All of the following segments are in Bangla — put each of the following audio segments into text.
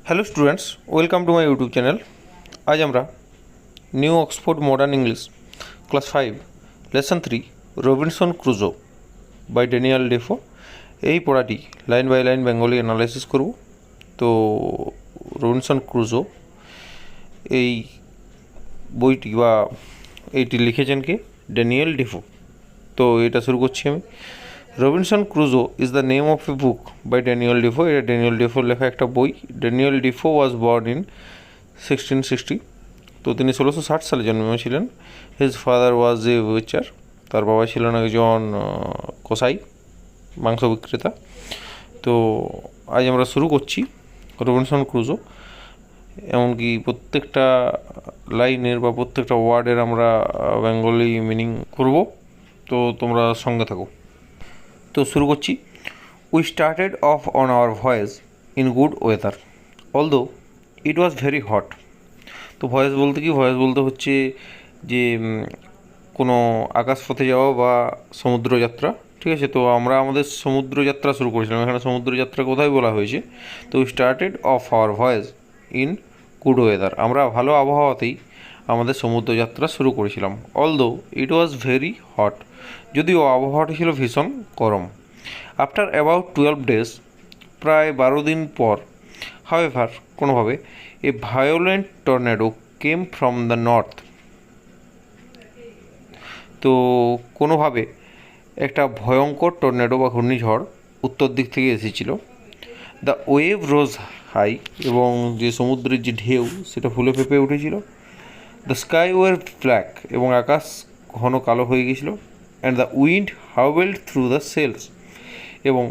Hello students, welcome to my YouTube channel. আজ আমরা new Oxford modern English class 5 lesson 3 Robinson Crusoe by Daniel Defoe এই পড়াটি line by line Bengali analysis করব। তো রবিনসন ক্রুজো এই বইটি বা এইটি লিখেছেন কে? Daniel Defoe. তো এটা শুরু করছি আমি। Robinson Crusoe is the name of a book by Daniel Defoe. এটা ড্যানিয়েল ডেফোর লেখা একটা বই। Daniel Defoe was born in 1660। তো তিনি 1660 সালে জন্মেছিলেন। হিজ ফাদার ওয়াজ এ ওয়েচার। তার বাবা ছিলেন একজন কসাই, মাংস বিক্রেতা। তো আজ আমরা শুরু করছি রবিনসন ক্রুজো। এমনকি প্রত্যেকটা লাইনের বা প্রত্যেকটা ওয়ার্ডের আমরা বেঙ্গলি মিনিং করব। তো তোমরা সঙ্গে থাকো। তো শুরু করছি। We started of on our voice in good weather although it was very hot. তো ভয়েস বলতে কি? ভয়েস বলতে হচ্ছে যে কোনো আকাশপথে যাওয়া বা সমুদ্রযাত্রা, ঠিক আছে? তো আমরা আমাদের সমুদ্রযাত্রা শুরু করেছিলাম। এখানে সমুদ্রযাত্রা কোথায় বলা হয়েছে? তো we started of our voice in good weather. আমরা ভালো আবহাওয়াতেই আমাদের সমুদ্রযাত্রা শুরু করেছিলাম। Although it was very hot, যদিও আবহাওয়াটি ছিল ভীষণ গরম। আফটার অ্যাবাউট 12 days, প্রায় 12 দিন পর, হাউএভার কোনোভাবে, a violent tornado came from the north. তো কোনোভাবে একটা ভয়ঙ্কর টর্নেডো বা ঘূর্ণিঝড় উত্তর দিক থেকে এসেছিল। দ্য ওয়েভ রোজ হাই, এবং যে সমুদ্রের যে ঢেউ সেটা ফুলে ফেঁপে উঠেছিল। দ্য স্কাই ওয়ার ব্ল্যাক, এবং আকাশ ঘন কালো হয়ে গেছিলো। And the wind howled through the sails, এবং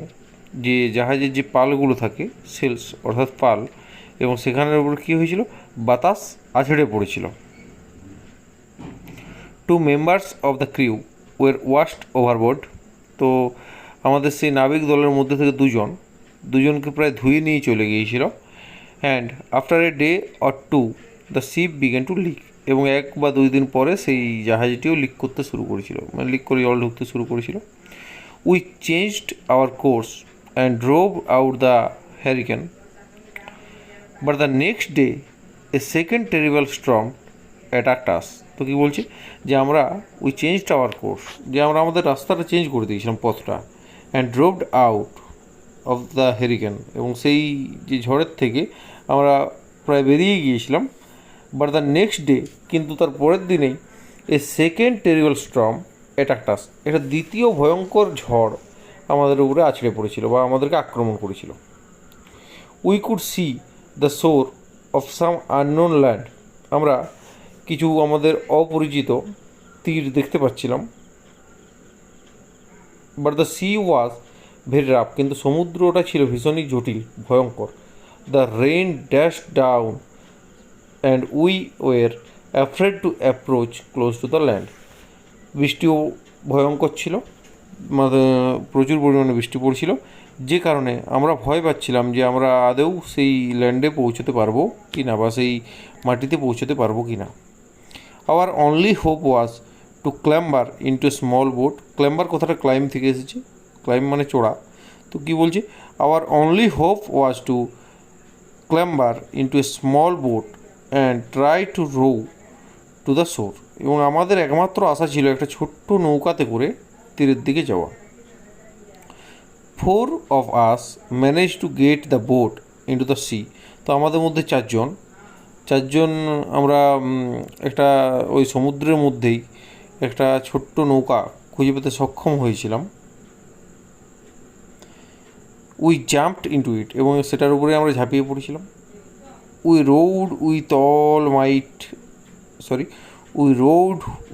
যে জাহাজের যে পালগুলো থাকে, সেলস অর্থাৎ পাল, এবং সেখানের উপর কী হয়েছিল? বাতাস আছড়ে পড়েছিল। Two members of the crew were washed overboard. তো আমাদের সেই নাবিক দলের মধ্যে থেকে দুজনকে প্রায় ধুয়ে নিয়ে চলে গিয়েছিল। And after a day or two the sheep began to leak, এবং 1 বা 2 দিন পরে সেই জাহাজটিও লিক করতে শুরু করেছিল, মানে লিক করে জল ঢুকতে শুরু করেছিল। We changed our course and drove out the hurricane, but the next day a second terrible storm attacked us. তো কী বলছে? যে আমরা উই চেঞ্জড আওয়ার কোর্স, যে আমরা আমাদের রাস্তাটা চেঞ্জ করে দিয়েছিলাম, পথটা। And droved out of the hurricane, এবং সেই যে ঝড়ের থেকে আমরা প্রায় বেরিয়ে গিয়েছিলাম। বাট দ্য নেক্সট ডে, কিন্তু তার পরের দিনেই, এ সেকেন্ড টেরিবল স্টর্ম অ্যাটাকড আস, এটা দ্বিতীয় ভয়ঙ্কর ঝড় আমাদের উপরে আছড়ে পড়েছিল বা আমাদেরকে আক্রমণ করেছিল। We could see the shore of some unknown land, আমরা কিছু আমাদের অপরিচিত তীর দেখতে পাচ্ছিলাম। But the sea was very rough, কিন্তু সমুদ্রটা ছিল ভীষণই জটিল, ভয়ঙ্কর। The rain dash down and we were afraid to approach close to the land. বৃষ্টিও ভয়ঙ্কর ছিল, প্রচুর পরিমাণে বৃষ্টি পড়ছিল, যে কারণে আমরা ভয় পাচ্ছিলাম যে আমরা আদৌ সেই ল্যান্ডে পৌঁছতে পারবো কি না, বা সেই মাটিতে পৌঁছতে পারবো কি না। Our only hope was to climber into small boat. Climber কথাটা ক্লাইম থেকে এসেছে, ক্লাইম মানে চড়া। তো কী বলছে? Our only hope was to climber into a small boat and try to row to the shore, এবং আমাদের একমাত্র আশা ছিল একটা ছোট্ট নৌকাতে করে তীরের দিকে যাওয়া। 4 of us managed to get the boat into the sea. তো আমাদের মধ্যে চারজন আমরা একটা ওই সমুদ্রের মধ্যেই একটা ছোট্ট নৌকা খুঁজে পেতে সক্ষম হয়েছিলাম। উই জাম্পড ইনটু ইট, এবং সেটার উপরে আমরা ঝাঁপিয়ে পড়েছিলাম। We rowed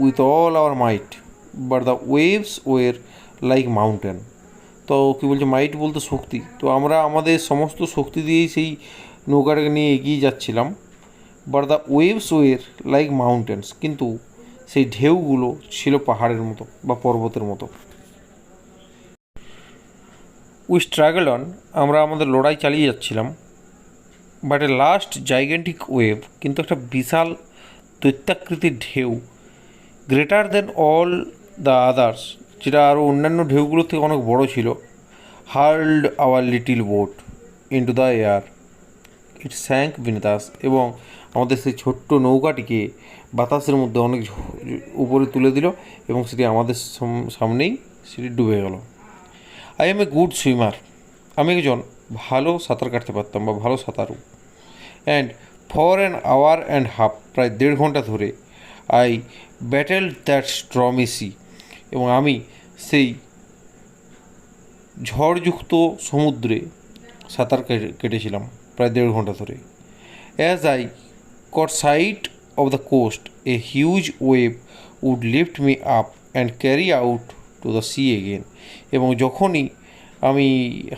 with all our might, but the waves were like mountain. তো কী বলছে? মাইট বলতে শক্তি। তো আমরা আমাদের সমস্ত শক্তি দিয়েই সেই নৌকাটাকে নিয়ে এগিয়ে যাচ্ছিলাম। But the waves were like mountains, কিন্তু সেই ঢেউগুলো ছিল পাহাড়ের মতো বা পর্বতের মতো। উই স্ট্রাগল অন, আমরা আমাদের লড়াই চালিয়ে যাচ্ছিলাম। But a last gigantic wave, কিন্তু একটা বিশাল দৈত্যাকৃতির ঢেউ, greater than all the others, যেটা আরও অন্যান্য ঢেউগুলোর থেকে অনেক বড় ছিল, hurled our little boat into the air, it sank beneath us, এবং আমাদের সেই ছোট্ট নৌকাটিকে বাতাসের মধ্যে অনেক উপরে তুলে দিল এবং সেটি আমাদের সামনেই সেটি ডুবে গেল। I am a good swimmer, আমি একজন ভালো সাঁতার কাটতে পারতাম বা ভালো সাঁতারু। And for an hour and half, প্রায় 1.5 ঘন্টা ধরে I battle that stormy sea, এবং আমি সেই ঝড়যুক্ত সমুদ্রে সাঁতার কেটেছিলাম প্রায় 1.5 ঘন্টা ধরে। As I caught sight of the coast, a huge wave would lift me up and carry out to the sea again. এবং যখনই আমি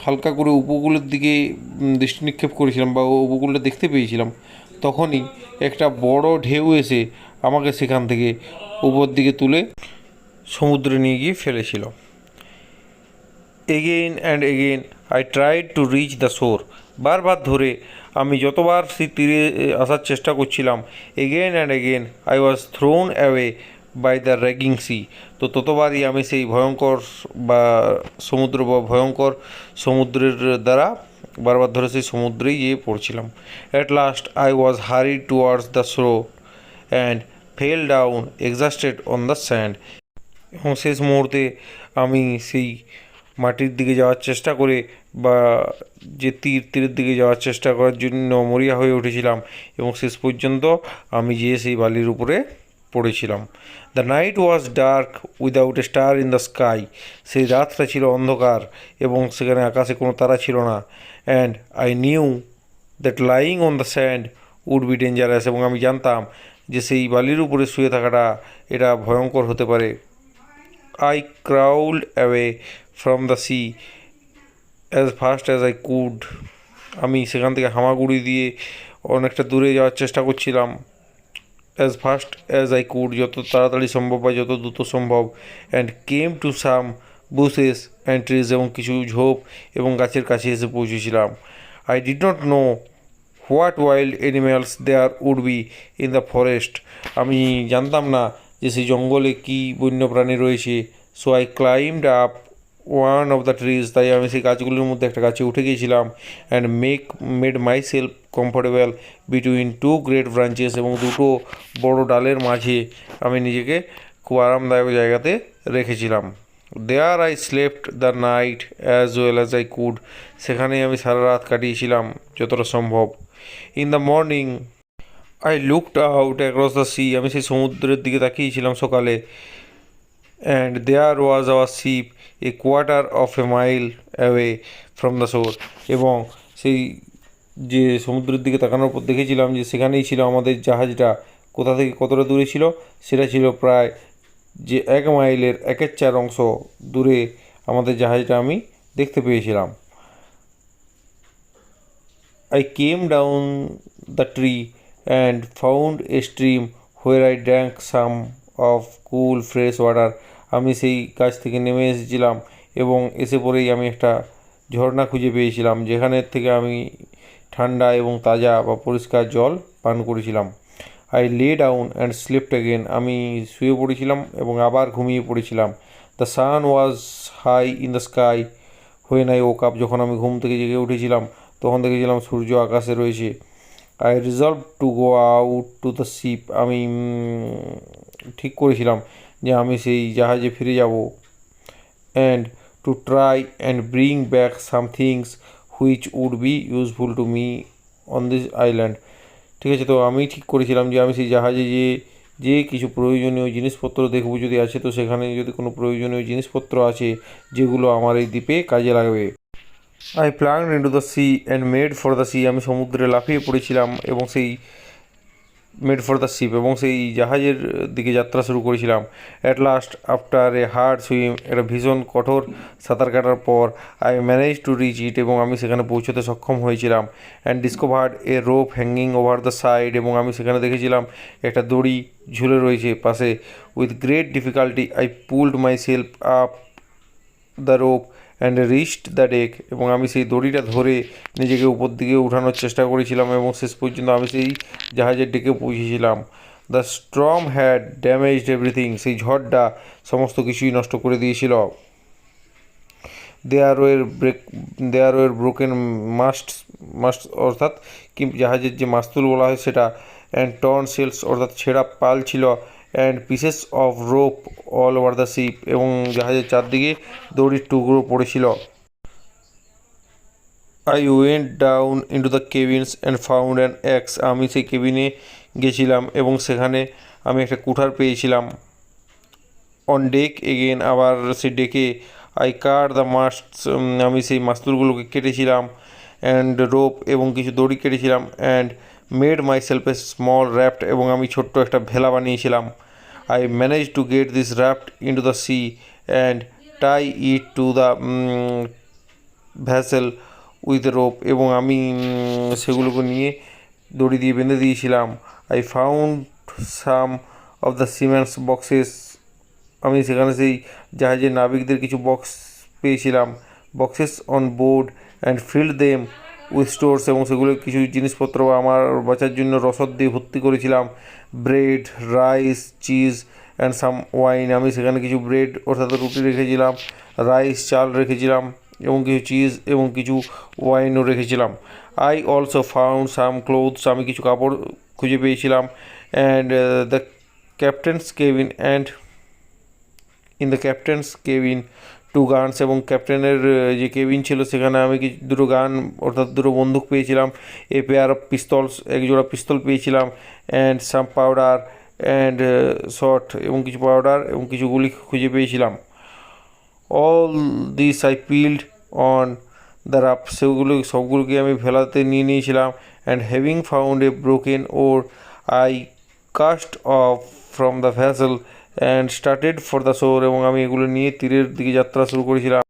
হালকা করে উপকূলের দিকে দৃষ্টি নিক্ষেপ করেছিলাম বা উপকূলটা দেখতে পেয়েছিলাম, তখনই একটা বড় ঢেউ এসে আমাকে সেখান থেকে উপর দিকে তুলে সমুদ্রে নিয়ে গিয়ে ফেলেছিল। Again and again I tried to reach the শোর, বারবার ধরে আমি যতবার সেই তীরে আসার চেষ্টা করছিলাম, again and again I was thrown away by the raging sea, তো ততবারই আমি সেই ভয়ঙ্কর বা সমুদ্র বা ভয়ঙ্কর সমুদ্রের দ্বারা বারবার ধরে সেই সমুদ্রেই গিয়ে পড়ছিলাম। At last I was hurried towards the shore and fell down exhausted on the sand, এবং শেষ মুহূর্তে আমি সেই মাটির দিকে যাওয়ার চেষ্টা করে বা যে তীরের দিকে যাওয়ার চেষ্টা করার জন্য মরিয়া হয়ে উঠেছিলাম, এবং শেষ পর্যন্ত আমি যেয়ে সেই বালির উপরে পড়েছিলাম। The night was dark without a star in the sky, সেই রাতটা ছিল অন্ধকার এবং সেখানে আকাশে কোনো তারা ছিল না। And I knew that lying on the sand would be dangerous, এবং আমি জানতাম যে সেই বালির উপরে শুয়ে থাকাটা এটা ভয়ঙ্কর হতে পারে। I crawled away from the sea as fast as I could. আমি সেখান থেকে হামাগুড়ি দিয়ে অনেকটা দূরে যাওয়ার চেষ্টা করছিলাম। as fast as I could, যত তাড়াতাড়ি সম্ভব বা যত দ্রুত সম্ভব। and came to some bushes and trees, এবং কিছু ঝোপ এবং গাছের কাছে এসে পৌঁছেছিলাম। I did not know what wild animals there would be in the forest. আমি জানতাম না যে সেই জঙ্গলে কী বন্যপ্রাণী রয়েছে। So I climbed up one of the trees, তাই আমি সেই গাছগুলির মধ্যে একটা গাছে উঠে গিয়েছিলাম। And made myself comfortable between two great branches, এবং দুটো বড় ডালের মাঝে আমি নিজেকে খুব আরামদায়ক জায়গাতে রেখেছিলাম। There I slept the night as well as I could, সেখানেই আমি সারা রাত কাটিয়েছিলাম যতটা সম্ভব। In the morning I looked out across the sea, আমি সেই সমুদ্রের দিকে তাকিয়েছিলাম সকালে। And there was our ship a quarter of a mile away from the shore, এবং সেই যে সমুদ্রের দিকে তাকানোর পর দেখেছিলাম যে সেখানেই ছিল আমাদের জাহাজটা। কোথা থেকে কতটা দূরে ছিল সেটা ছিল প্রায় যে 1 মাইলের 1/4 অংশ দূরে আমাদের জাহাজটা আমি দেখতে পেয়েছিলাম। I came down the tree and found a stream where I drank some of cool fresh water. আমি সেই গাছ থেকে নেমে এসেছিলাম এবং এসে পরেই আমি একটা ঝর্ণা খুঁজে পেয়েছিলাম যেখানে থেকে আমি ঠান্ডা এবং তাজা বা পরিষ্কার জল পান করেছিলাম। I lay down and slipped again, আমি শুয়ে পড়েছিলাম এবং আবার ঘুমিয়ে পড়েছিলাম। The sun was high in the sky when I woke up, যখন আমি ঘুম থেকে জেগে উঠেছিলাম তখন দেখেছিলাম সূর্য আকাশে রয়েছে। I resolved to go out to the ship, আমি ঠিক করেছিলাম যে আমি সেই জাহাজে ফিরে যাব। And to try and bring back some things which would be useful to me on this island. ঠিক আছে, তো আমি ঠিক করেছিলাম যে আমি সেই জাহাজে যে কিছু প্রয়োজনীয় জিনিসপত্র দেখব, যদি আছে তো সেখানে যদি কোনো প্রয়োজনীয় জিনিসপত্র আছে যেগুলো আমার এই দ্বীপে কাজে লাগবে। I plunged into the sea and made for the sea, আমি সমুদ্রে লাফিয়ে পড়েছিলাম এবং সেই মেড ফর দ্য শিপ এবং সেই জাহাজের দিকে যাত্রা শুরু করেছিলাম। At last after a hard swim, একটা ভীষণ কঠোর সাঁতার কাটার পর আই ম্যানেজ টু রিচ ইট, এবং আমি সেখানে পৌঁছতে সক্ষম হয়েছিলাম। And discovered A rope hanging over the side, এবং আমি সেখানে দেখেছিলাম একটা দড়ি ঝুলে রয়েছে পাশে। With great difficulty I pulled my self up the rope and reached the deck, এবং আমি সেই দড়িটা ধরে নিজেকে উপর দিকে উঠানোর চেষ্টা করেছিলাম এবং শেষ পর্যন্ত আমি সেই জাহাজের ডেকে পৌঁছেছিলাম। The storm had damaged everything, সেই ঝড়টা সমস্ত কিছুই নষ্ট করে দিয়েছিল। দেয়ার ওয়ের ব্রোকেন অর্থাৎ কি জাহাজের যে মাস্তুল বলা হয় সেটা, অ্যান্ড টর্ন সেলস অর্থাৎ ছেঁড়া পাল ছিল, and pieces of rope all over the ship এবং জাহাজের চারদিকে দড়ির টুকরো পড়েছিল। I went down into the cabins and found an axe. আমি সেই কেবিনে গেছিলাম এবং সেখানে আমি একটা কুঠার পেয়েছিলাম। অন ডেক এগেন, আবার সেই ডেকে আই কাট দ্য মাস্টস, আমি সেই মাস্তুলগুলোকে কেটেছিলাম, অ্যান্ড রোপ এবং কিছু দড়ি কেটেছিলাম, and made myself a small raft এবং আমি ছোট্ট একটা ভেলা বানিয়েছিলাম। I manage to get this raft into the sea and tie it to the vessel with rope এবং আমি সেগুলোকে নিয়ে দড়ি দিয়ে বেঁধে দিয়েছিলাম। I found some of the seamen's boxes, আমি সেখানে সেই জাহাজের নাবিকদের কিছু বক্স পেয়েছিলাম। Boxes on board and filled them with stores এবং সেগুলো কিছু জিনিসপত্র আমার বাঁচার জন্য রসদ দিয়ে ভর্তি করেছিলাম। Bread, rice, cheese and some wine, আমি সেখানে কিছু ব্রেড অর্থাৎ রুটি রেখেছিলাম, রাইস চাল রেখেছিলাম এবং কিছু চিজ এবং কিছু ওয়াইনও রেখেছিলাম। I also found some clothes, আমি কিছু কাপড় খুঁজে পেয়েছিলাম। And the captain's cabin and in the captain's cabin two guns এবং ক্যাপ্টেনের যে কেবিন ছিল সেখানে আমি দুটো গান অর্থাৎ দুটো বন্দুক পেয়েছিলাম। এ পেয়ার অফ পিস্তলস, এক জোড়া পিস্তল পেয়েছিলাম। And some powder and shot এবং কিছু পাউডার এবং কিছু গুলি খুঁজে পেয়েছিলাম। All this I piled on the raft, সেগুলো সবগুলোকে আমি ভেলাতে নিয়ে নিয়েছিলাম। And having found a broken oar I cast off from the vessel and started for the shore এবং আমি এগুলো নিয়ে তীরের দিকে যাত্রা শুরু করেছিলাম।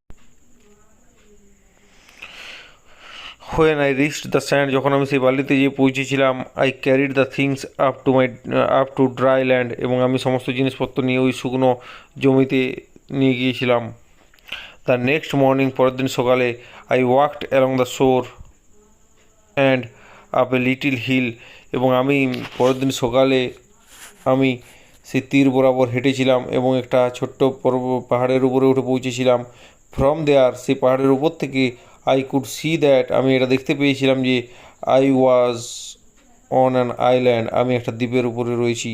When I reached the sand, যখন আমি সেই বালিতে গিয়ে পৌঁছেছিলাম, I carried the things up to dry land এবং আমি সমস্ত জিনিসপত্র নিয়ে ওই শুকনো জমিতে নিয়ে গিয়েছিলাম। দ্য নেক্সট মর্নিং, পরের দিন সকালে, I walked along the shore and up a little hill এবং আমি পরের দিন সকালে আমি সেই তীর বরাবর হেঁটেছিলাম এবং একটা ছোট্ট পাহাড়ের উপরে উঠে পৌঁছেছিলাম। ফ্রম দেয়ার, সেই পাহাড়ের উপর থেকে আই কুড সি দ্যাট, আমি এটা দেখতে পেয়েছিলাম যে I was on an island, আমি একটা দ্বীপের উপরে রয়েছি।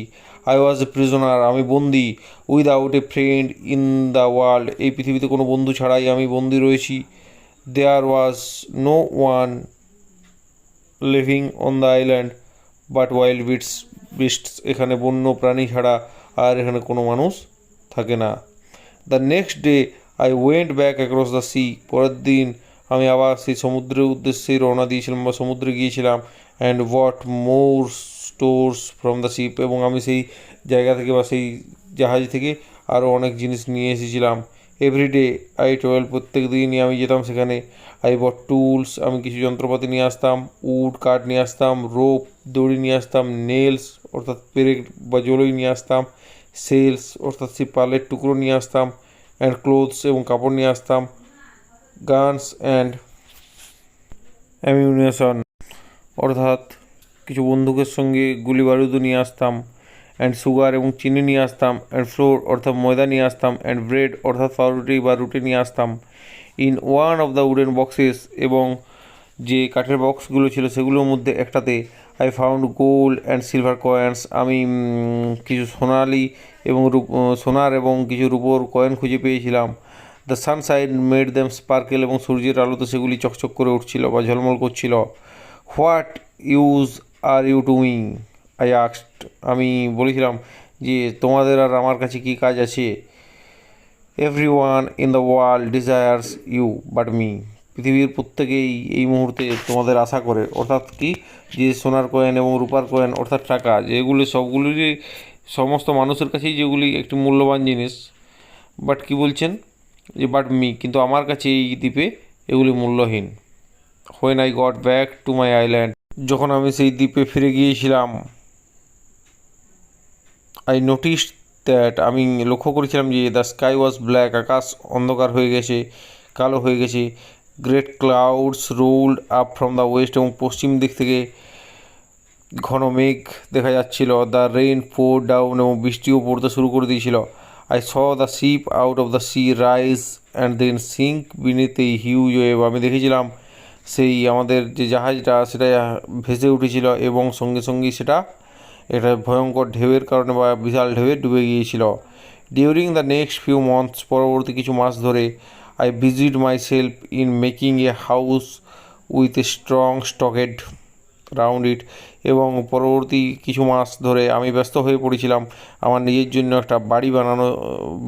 আই ওয়াজ এ প্রিজনার, আমি বন্দি। Without a friend in the world, এই পৃথিবীতে কোনো বন্ধু ছাড়াই আমি বন্দি রয়েছি। There was no one living on the island but wild beasts, এখানে বন্য প্রাণী ছাড়া আর এখানে কোনো মানুষ থাকে না। The next day I went back across the C, পরের দিন আমি আবার সেই সমুদ্রের উদ্দেশ্যে রওনা দিয়েছিলাম বা সমুদ্রে গিয়েছিলাম। And what more stores from the ship এবং আমি সেই জায়গা থেকে বা সেই জাহাজ থেকে আরও অনেক জিনিস নিয়ে এসেছিলাম। এভরিডে আই ট্রাভেল, প্রত্যেক দিনই আমি যেতাম সেখানে। আই বট টুলস, আমি কিছু যন্ত্রপাতি নিয়ে আসতাম। উড, কাঠ নিয়ে আসতাম। রোপ, দড়ি নিয়ে আসতাম। নেলস অর্থাৎ পেরেক বা জলই নিয়ে আসতাম। সেলস অর্থাৎ সেই পালের টুকরো নিয়ে আসতাম। অ্যান্ড ক্লোথস এবং কাপড় নিয়ে আসতাম। গানস অ্যান্ড অ্যামিউনেশন অর্থাৎ কিছু বন্দুকের সঙ্গে গুলি বারুদও নিয়ে আসতাম। অ্যান্ড সুগার এবং চিনি নিয়ে আসতাম। অ্যান্ড ফ্লোর অর্থাৎ ময়দা নিয়ে আসতাম। অ্যান্ড ব্রেড অর্থাৎ পাউরুটি বা রুটি নিয়ে আসতাম। In one of the wooden boxes, এবং যে কাঠের বক্সগুলো ছিল সেগুলোর মধ্যে একটাতে I found gold and silver coins, আমি কিছু সোনার এবং কিছু রূপোর কয়েন খুঁজে পেয়েছিলাম। The Sunshine made them sparkle, এবং সূর্যের আলোতে সেগুলি চকচক করে উঠছিল বা ঝলমল করছিল। What use are you doing, I asked, আমি বলেছিলাম যে তোমাদের আর আমার কাছে কী কাজ আছে। Everyone in the world desires you but me, পৃথিবীর প্রত্যেকেই এই মুহূর্তে তোমাদের আশা করে, অর্থাৎ কি যে সোনার কয়েন এবং রূপার কয়েন অর্থাৎ টাকা, যেগুলি সবগুলিরই সমস্ত মানুষের কাছেই যেগুলি একটি মূল্যবান জিনিস, বাট কি বলছেন যে বাট মি, কিন্তু আমার কাছে এই দ্বীপে এগুলি মূল্যহীন। When I got back to my island, যখন আমি সেই দ্বীপে ফিরে গিয়েছিলাম, আই নোটিস দ্যাট, আমি লক্ষ্য করেছিলাম যে দ্য স্কাই ওয়াজ ব্ল্যাক, আকাশ অন্ধকার হয়ে গেছে, কালো হয়ে গেছে। Great clouds ruled up from the West, এবং পশ্চিম দিক থেকে ঘন মেঘ দেখা যাচ্ছিল। দ্য রেইন পোর ডাউন, এবং বৃষ্টিও পড়তে শুরু করে দিয়েছিল। I saw the ship out of the sea rise and then sink beneath a huge wave, আমি দেখেছিলাম সেই আমাদের যে জাহাজটা সেটা ভেসে উঠেছিল এবং সঙ্গে সঙ্গেই সেটা একটা ভয়ঙ্কর ঢেউয়ের কারণে বা বিশাল ঢেউয়ে ডুবে গিয়েছিল। During the next few months, পরবর্তী কিছু মাস ধরে, I busied myself in making a house with a strong stockade round it, এবং পরবর্তী কিছু মাস ধরে আমি ব্যস্ত হয়ে পড়েছিলাম আমার নিজের জন্য একটা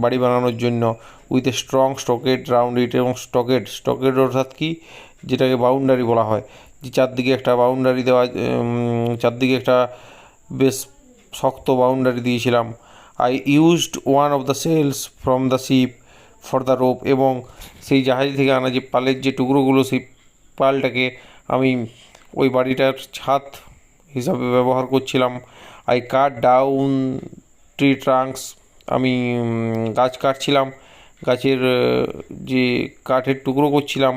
বাড়ি বানানোর জন্য, with a strong stockade round it. এবং স্টকেড অর্থাৎ কি, যেটাকে বাউন্ডারি বলা হয়, যে চারদিকে একটা বাউন্ডারি দেওয়া, চারদিকে একটা বেশ শক্ত বাউন্ডারি দিয়েছিলাম। I used one of the sails from the ship for the rope, এবং সেই জাহাজ থেকে আনা যে পালের যে টুকরোগুলো, সেই পালটাকে আমি ওই বাড়িটার ছাদ হিসাবে ব্যবহার করছিলাম। I cut down tree trunks, আমি গাছ কাটছিলাম, গাছের যে কাঠের টুকরো করছিলাম।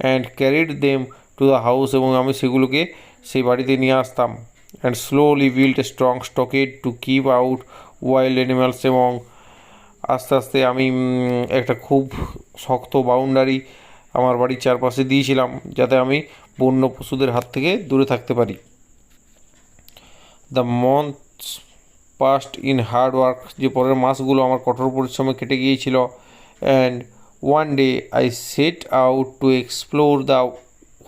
And carried them to the house, এবং আমি সেগুলোকে সেই বাড়িতে নিয়ে আসতাম। And slowly build a strong stockade to keep out wild animals, এবং আস্তে আস্তে আমি একটা খুব শক্ত বাউন্ডারি আমার বাড়ির চারপাশে দিয়েছিলাম, যাতে আমি বন্য পশুদের হাত থেকে দূরে থাকতে পারি। The months passed in hard work, যে পরের মাসগুলো আমার কঠোর পরিশ্রমে কেটে গিয়েছিল। And one day I set out to explore the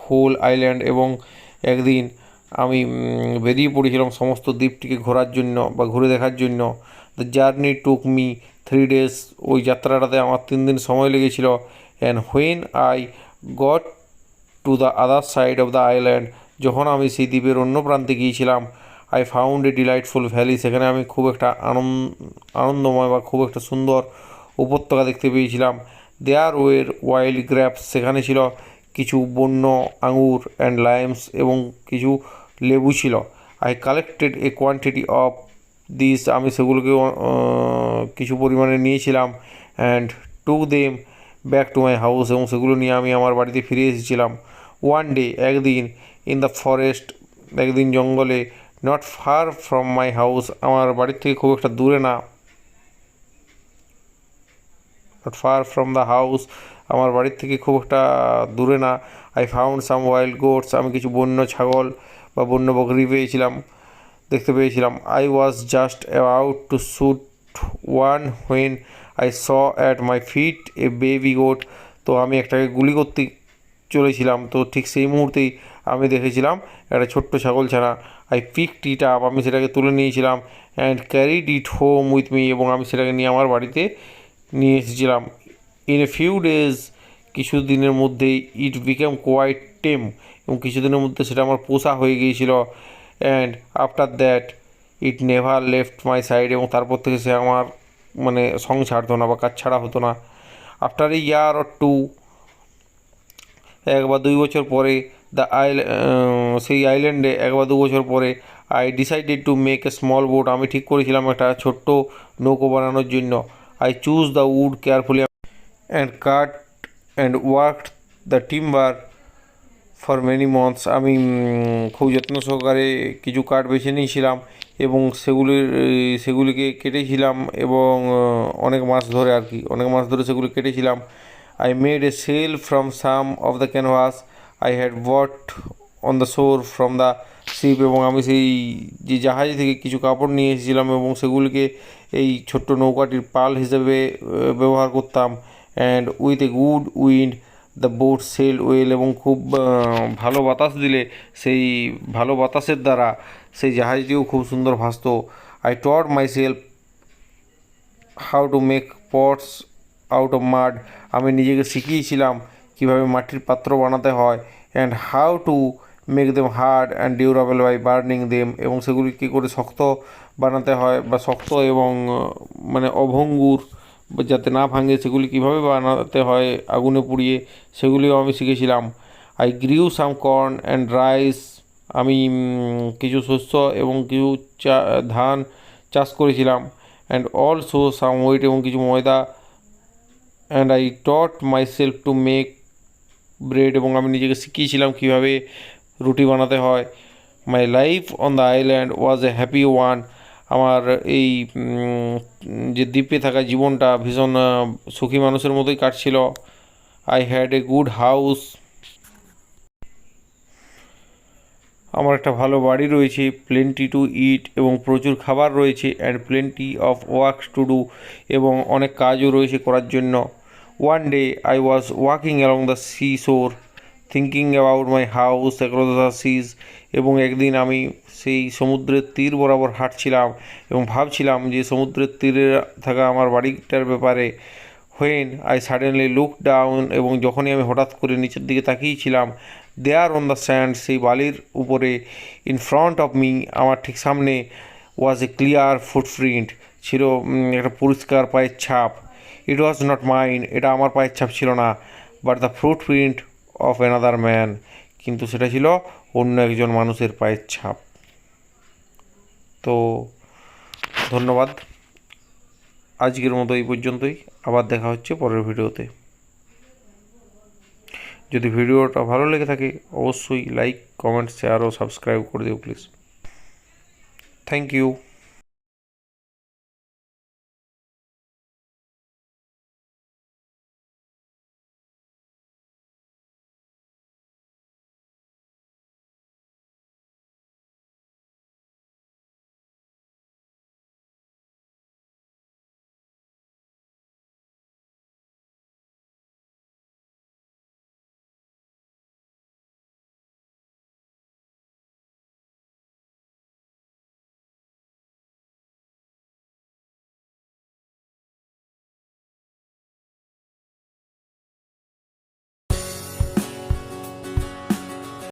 whole island, এবং একদিন আমি বেরিয়ে পড়েছিলাম সমস্ত দ্বীপটিকে ঘোরার জন্য বা ঘুরে দেখার জন্য। The journey took me 3 days, ওই যাত্রাটাতে আমার 3 দিন সময় লেগেছিল। And when I got to the other side of the island, যখন আমি সেই দ্বীপের অন্য প্রান্তে গিয়েছিলাম, I found a delightful valley, সেখানে আমি খুব একটা আনন্দময় বা খুব একটা সুন্দর উপত্যকা দেখতে পেয়েছিলাম। দেয়ার ওয়ের ওয়াইল্ড গ্র্যাপস, সেখানে ছিল কিছু বন্য আঙুর, অ্যান্ড লাইমস, এবং কিছু লেবু ছিল। I collected a quantity of this, আমি সেগুলোকে কিছু পরিমাণে নিয়েছিলাম। And took them back to my house, এবং সেগুলো নিয়ে আমি আমার বাড়িতে ফিরে এসেছিলাম। ওয়ান ডে, একদিন, ইন দ্য ফরেস্ট, একদিন জঙ্গলে, not far from my house, আমার বাড়ির থেকে খুব একটা দূরে না, not far from the house, আমার বাড়ির থেকে খুব একটা দূরে না, I found some wild goat's, আমি কিছু বন্য ছাগল বা বন্য বকরি দেখতে পেয়েছিলাম। I was just about to shoot one when I saw at my feet a baby goat, তো আমি একটাকে গুলি করতে চলেছিলাম, তো ঠিক সেই মুহূর্তেই আমি দেখেছিলাম একটা ছোট্ট ছাগল ছানা। আই পিকড ইট আপ, আমি সেটাকে তুলে নিয়েছিলাম। And carried it home with me, এবং আমি সেটাকে নিয়ে আমার বাড়িতে নিয়ে এসেছিলাম। ইন এ ফিউ ডেজ, কিছু দিনের মধ্যেই, ইট বিকেম কোয়াইট টেম, এবং কিছুদিনের মধ্যে সেটা আমার পোষা হয়ে গিয়েছিল। And after that it never left my side, এবং তারপর থেকে সে আমার মানে সং ছাড়তো না বা কাজ ছাড়া হতো না। After a year or two, 1 বা 2 বছর পরে, সেই আইল্যান্ডে 1 বা 2 বছর পরে, I decided to make a small boat, আমি ঠিক করেছিলাম একটা ছোট্ট নৌকো বানানোর জন্য। I choose the wood carefully and cut and worked the timber for many months, আমি খুব যত্ন সহকারে কিছু কাঠ বেছে নিয়েছিলাম, এবং সেগুলিকে কেটেছিলাম, এবং অনেক মাস ধরে আর কি, অনেক মাস ধরে সেগুলি কেটেছিলাম। I made a sail from some of the canvas I had brought on the shore from the ship, এবং আমি সেই যে জাহাজ থেকে কিছু কাপড় নিয়ে এসেছিলাম, এবং সেগুলিকে এই ছোট্ট নৌকাটির পাল হিসেবে ব্যবহার করতাম। And with a good wind the boat sail well, এবং খুব ভালো বাতাস দিলে সেই ভালো বাতাসের দ্বারা সেই জাহাজটিও খুব সুন্দর ভাসত। I taught myself how to make pots out of mud, আমি নিজেকে শিখিয়েছিলাম কীভাবে মাটির পাত্র বানাতে হয়। And how to make them hard and durable by burning them, এবং সেগুলি কী করে শক্ত বানাতে হয় বা শক্ত এবং মানে অভঙ্গুর যাতে না ভাঙে সেগুলি কীভাবে বানাতে হয় আগুনে পুড়িয়ে, সেগুলিও আমি শিখেছিলাম। I গ্রিউ some corn and rice, আমি কিছু শস্য এবং কিছু ধান চাষ করেছিলাম। অ্যান্ড অলসো সাম ওয়েট, এবং কিছু ময়দা। And I taught my self to make bread, এবং আমি নিজেকে শিখিয়েছিলাম কীভাবে রুটি বানাতে হয়। My life on the island was A happy one, আমার এই যে দ্বীপে থাকা জীবনটা ভীষণ সুখী মানুষের মতোই কাটছিল। I had a good house আমার একটা ভালো বাড়ি রয়েছে, প্লেন্টি টু ইট এবং প্রচুর খাবার রয়েছে, and plenty of works to do এবং অনেক কাজও রয়েছে করার জন্য। One day I was walking along the sea shore thinking about my house across the seas, এবং একদিন আমি সেই সমুদ্রের তীর বরাবর হাঁটছিলাম এবং ভাবছিলাম যে সমুদ্রের তীরে থাকা আমার বাড়িটার ব্যাপারে। When I suddenly look down, এবং যখনই আমি হঠাৎ করে নিচের দিকে তাকিয়েছিলাম, দেয়ার অন দ্য স্যান্ড, সেই বালির উপরে, ইন ফ্রন্ট অফ মি, আমার ঠিক সামনে, ওয়াজ এ ক্লিয়ার ফুটপ্রিন্ট, ছিল একটা পরিষ্কার পায়ের ছাপ। ইট ওয়াজ নট মাইন, এটা আমার পায়ের ছাপ ছিল না, but the footprint of another man, কিন্তু সেটা ছিল অন্য একজন মানুষের পায়ের ছাপ। তো ধন্যবাদ, আজকের মতো এই পর্যন্তই। আবার দেখা হচ্ছে পরের ভিডিওতে। যদি ভিডিওটা ভালো লেগে থাকে অবশ্যই লাইক, কমেন্ট, শেয়ার ও সাবস্ক্রাইব করে দিও প্লিজ। Thank you.